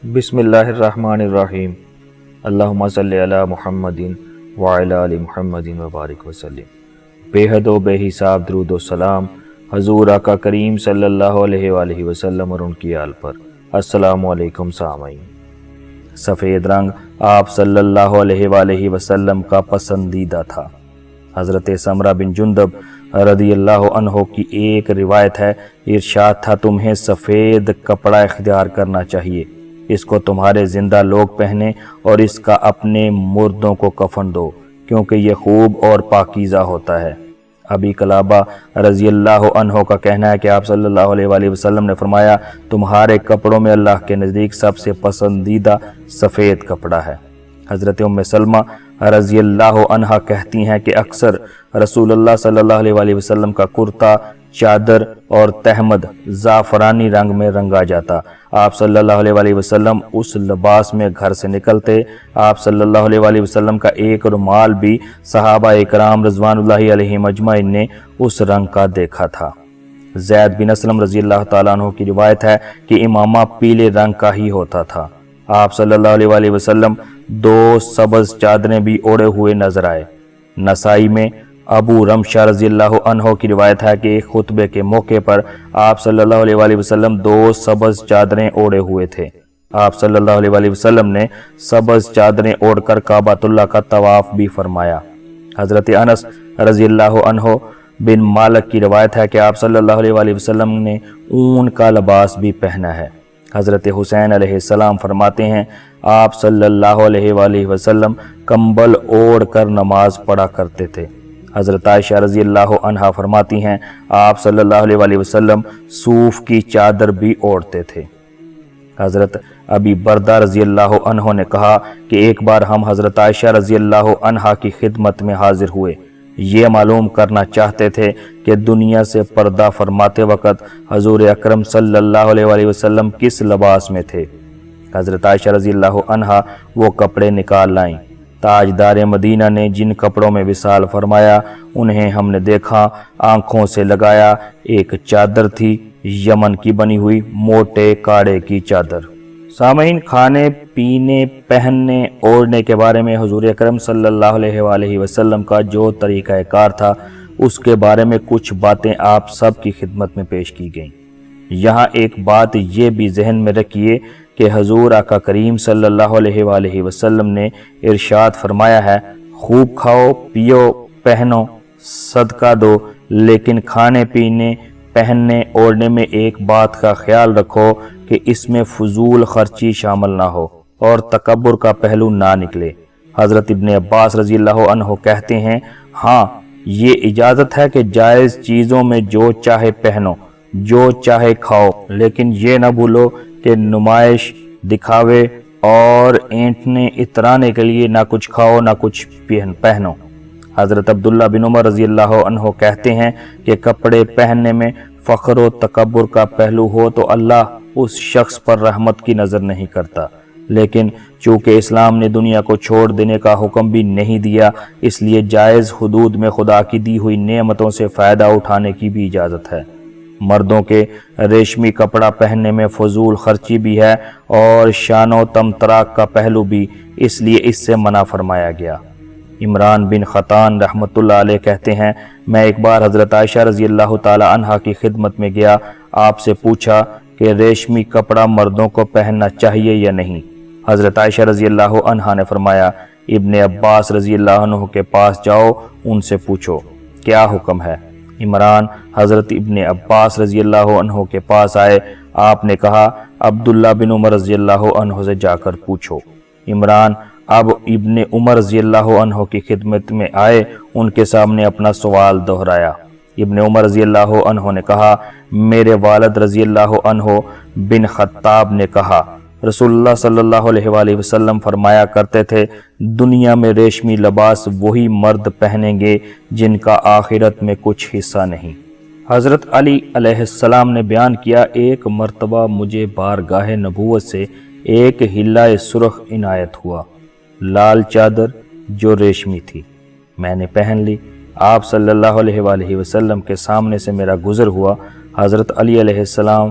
بسم اللہ الرحمن الرحیم۔ اللہم صلی علی محمد وعلی آل محمد وبارک وسلم۔ بے حد و بے حساب درود و سلام حضور آقا کریم صلی اللہ علیہ وآلہ وسلم اور ان کی آل پر۔ السلام علیکم سامعین۔ سفید رنگ آپ صلی اللہ علیہ وآلہ وسلم کا پسندیدہ تھا۔ حضرت سمرہ بن جندب رضی اللہ عنہ کی ایک روایت ہے، ارشاد تھا تمہیں سفید کپڑا اختیار کرنا چاہیے، اس کو تمہارے زندہ لوگ پہنے اور اس کا اپنے مردوں کو کفن دو کیونکہ یہ خوب اور پاکیزہ ہوتا ہے۔ ابی قلابہ رضی اللہ عنہ کا کہنا ہے کہ آپ صلی اللہ علیہ وآلہ وسلم نے فرمایا تمہارے کپڑوں میں اللہ کے نزدیک سب سے پسندیدہ سفید کپڑا ہے۔ حضرت ام سلمہ رضی اللہ عنہ کہتی ہیں کہ اکثر رسول اللہ صلی اللہ علیہ وآلہ وسلم کا کرتا، چادر اور تہمد زعفرانی رنگ میں رنگا جاتا۔ آپ صلی اللہ علیہ وآلہ وسلم اس لباس میں گھر سے نکلتے۔ آپ صلی اللہ علیہ وآلہ وسلم کا ایک رومال بھی صحابہ اکرام رضوان اللہ علیہم اجمعین نے اس رنگ کا دیکھا تھا۔ زید بن اسلم رضی اللہ تعالیٰ عنہ کی روایت ہے کہ امامہ پیلے رنگ کا ہی ہوتا تھا۔ آپ صلی اللہ علیہ وآلہ وسلم دو سبز چادریں بھی اوڑے ہوئے نظر آئے۔ نسائی میں ابو رمشہ رضی اللہ عنہ کی روایت ہے کہ ایک خطبے کے موقع پر آپ صلی اللہ علیہ وآلہ وسلم دو سبز چادریں اوڑے ہوئے تھے۔ آپ صلی اللہ علیہ وآلہ وسلم نے سبز چادریں اوڑھ کر کعبۃ اللہ کا طواف بھی فرمایا۔ حضرت انس رضی اللہ عنہ بن مالک کی روایت ہے کہ آپ صلی اللہ علیہ وآلہ وسلم نے اون کا لباس بھی پہنا ہے۔ حضرت حسین علیہ السلام فرماتے ہیں آپ صلی اللہ علیہ وآلہ وسلم کمبل اوڑھ کر نماز پڑھا کرتے تھے۔ حضرت عائشہ رضی اللہ عنہا فرماتی ہیں آپ صلی اللہ علیہ وآلہ وسلم صوف کی چادر بھی اوڑھتے تھے۔ حضرت ابی بردہ رضی اللہ عنہ نے کہا کہ ایک بار ہم حضرت عائشہ رضی اللہ عنہا کی خدمت میں حاضر ہوئے، یہ معلوم کرنا چاہتے تھے کہ دنیا سے پردہ فرماتے وقت حضور اکرم صلی اللہ علیہ وآلہ وسلم کس لباس میں تھے۔ حضرت عائشہ رضی اللہ عنہا وہ کپڑے نکال لائیں۔ تاجدار مدینہ نے جن کپڑوں میں وصال فرمایا انہیں ہم نے دیکھا، آنکھوں سے لگایا۔ ایک چادر تھی یمن کی بنی ہوئی، موٹے کاڑے کی چادر۔ سامعین، کھانے پینے، پہننے، اوڑھنے کے بارے میں حضور اکرم صلی اللہ علیہ وآلہ وسلم کا جو طریقہ کار تھا اس کے بارے میں کچھ باتیں آپ سب کی خدمت میں پیش کی گئیں۔ یہاں ایک بات یہ بھی ذہن میں رکھیے کہ حضور آقا کریم صلی اللہ علیہ وآلہ وسلم نے ارشاد فرمایا ہے خوب کھاؤ، پیو، پہنو، صدقہ دو، لیکن کھانے پینے، پہننے، اوڑھنے میں ایک بات کا خیال رکھو کہ اس میں فضول خرچی شامل نہ ہو اور تکبر کا پہلو نہ نکلے۔ حضرت ابن عباس رضی اللہ عنہ کہتے ہیں ہاں یہ اجازت ہے کہ جائز چیزوں میں جو چاہے پہنو، جو چاہے کھاؤ، لیکن یہ نہ بھولو کہ نمائش، دکھاوے اور اینٹنے اترانے کے لیے نہ کچھ کھاؤ نہ کچھ پہنو۔ حضرت عبداللہ بن عمر رضی اللہ عنہ کہتے ہیں کہ کپڑے پہننے میں فخر و تکبر کا پہلو ہو تو اللہ اس شخص پر رحمت کی نظر نہیں کرتا، لیکن چونکہ اسلام نے دنیا کو چھوڑ دینے کا حکم بھی نہیں دیا، اس لیے جائز حدود میں خدا کی دی ہوئی نعمتوں سے فائدہ اٹھانے کی بھی اجازت ہے۔ مردوں کے ریشمی کپڑا پہننے میں فضول خرچی بھی ہے اور شان و تمطراق کا پہلو بھی، اس لیے اس سے منع فرمایا گیا۔ عمران بن خطان رحمۃ اللہ علیہ کہتے ہیں میں ایک بار حضرت عائشہ رضی اللہ تعالی عنہا کی خدمت میں گیا، آپ سے پوچھا کہ ریشمی کپڑا مردوں کو پہننا چاہیے یا نہیں۔ حضرت عائشہ رضی اللہ عنہا نے فرمایا ابن عباس رضی اللہ عنہ کے پاس جاؤ، ان سے پوچھو کیا حکم ہے۔ عمران حضرت ابن عباس رضی اللہ عنہ کے پاس آئے، آپ نے کہا عبداللہ بن عمر رضی اللہ عنہ سے جا کر پوچھو۔ عمران اب ابن عمر رضی اللہ عنہ کی خدمت میں آئے، ان کے سامنے اپنا سوال دہرایا۔ ابن عمر رضی اللہ عنہ نے کہا میرے والد رضی اللہ عنہ بن خطاب نے کہا رسول اللہ صلی اللہ علیہ وآلہ وسلم فرمایا کرتے تھے دنیا میں ریشمی لباس وہی مرد پہنیں گے جن کا آخرت میں کچھ حصہ نہیں۔ حضرت علی علیہ السلام نے بیان کیا ایک مرتبہ مجھے بارگاہ نبوت سے ایک حلہ سرخ عنایت ہوا، لال چادر جو ریشمی تھی، میں نے پہن لی۔ آپ صلی اللہ علیہ وآلہ وسلم کے سامنے سے میرا گزر ہوا، حضرت علی علیہ السلام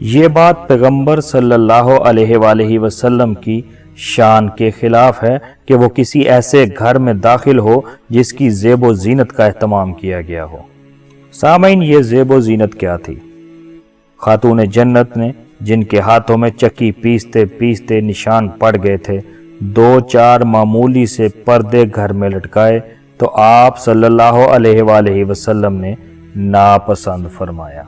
یہ بات پیغمبر صلی اللہ علیہ وآلہ وسلم کی شان کے خلاف ہے کہ وہ کسی ایسے گھر میں داخل ہو جس کی زیب و زینت کا اہتمام کیا گیا ہو۔ سامعین، یہ زیب و زینت کیا تھی؟ خاتون جنت نے جن کے ہاتھوں میں چکی پیستے پیستے نشان پڑ گئے تھے، 2-4 معمولی سے پردے گھر میں لٹکائے تو آپ صلی اللہ علیہ وآلہ وسلم نے ناپسند فرمایا۔